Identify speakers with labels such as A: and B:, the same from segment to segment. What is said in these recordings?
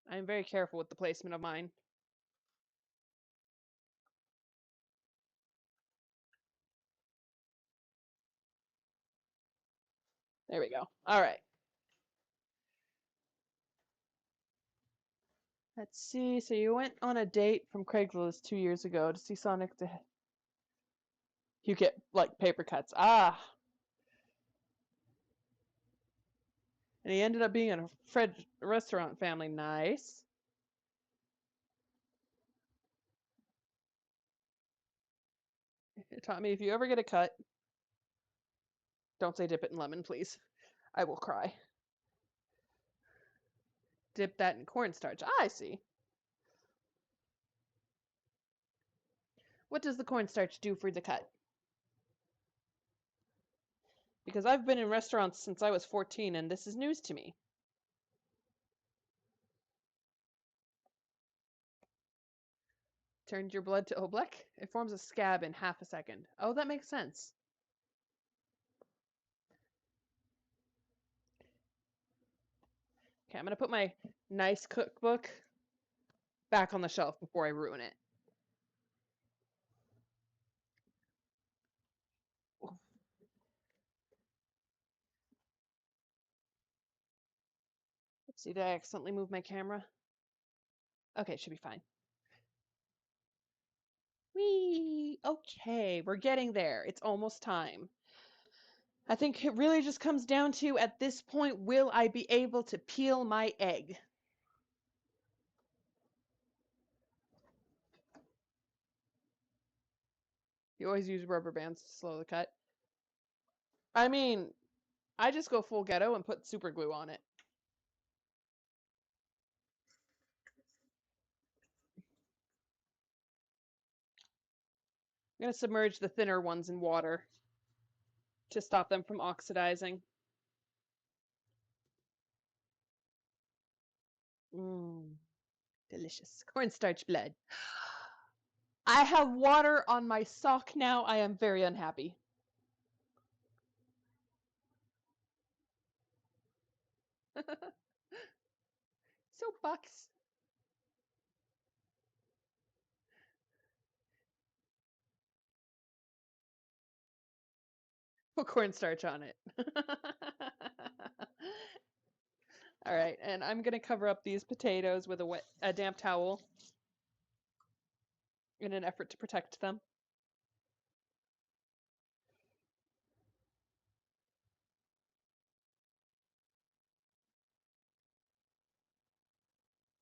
A: I'm very careful with the placement of mine. There we go. All right. Let's see. So you went on a date from Craigslist 2 years ago to see Sonic the. You get like paper cuts. Ah, and he ended up being in a Fred restaurant family. Nice. It taught me if you ever get a cut, don't say dip it in lemon, please. I will cry. Dip that in cornstarch. I see. What does the cornstarch do for the cut? Because I've been in restaurants since I was 14 and this is news to me. Turned your blood to oblek? It forms a scab in half a second. Oh, that makes sense. Okay, I'm going to put my nice cookbook back on the shelf before I ruin it. Let's see, did I accidentally move my camera? Okay, it should be fine. Whee! Okay, we're getting there. It's almost time. I think it really just comes down to, at this point, will I be able to peel my egg? You always use rubber bands to slow the cut. I mean, I just go full ghetto and put super glue on it. I'm going to submerge the thinner ones in water to stop them from oxidizing. Mmm, delicious. Cornstarch blood. I have water on my sock now. I am very unhappy. Soapbox. Put cornstarch on it. All right, and I'm gonna cover up these potatoes with a damp towel in an effort to protect them.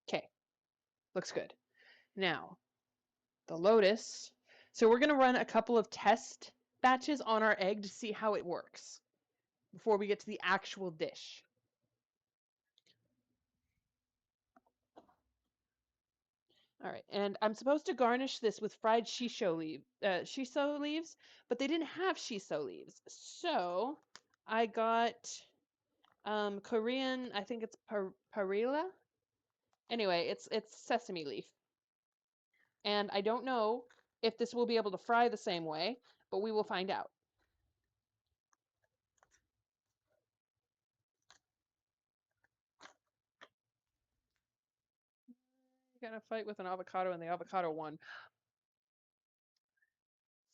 A: Okay, looks good. Now, the lotus. So we're gonna run a couple of test batches on our egg to see how it works before we get to the actual dish. All right, and I'm supposed to garnish this with fried shiso leaves, but they didn't have shiso leaves, so I got Korean. I think it's parilla. Anyway, it's sesame leaf, and I don't know if this will be able to fry the same way, but we will find out. You gotta fight with an avocado, and the avocado won.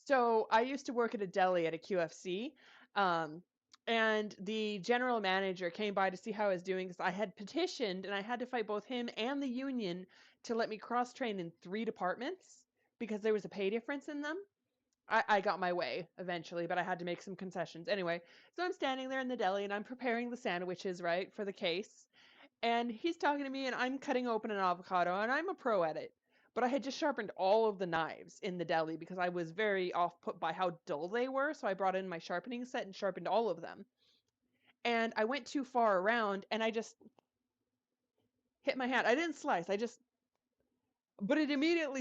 A: So I used to work at a deli at a QFC, um, and the general manager came by to see how I was doing because I had petitioned and I had to fight both him and the union to let me cross train in 3 departments because there was a pay difference in them. I got my way eventually, but I had to make some concessions. Anyway, so I'm standing there in the deli and I'm preparing the sandwiches, right, for the case. And he's talking to me, and I'm cutting open an avocado, and I'm a pro at it. But I had just sharpened all of the knives in the deli because I was very off put by how dull they were. So I brought in my sharpening set and sharpened all of them. And I went too far around, and I just hit my hand. I didn't slice. But it immediately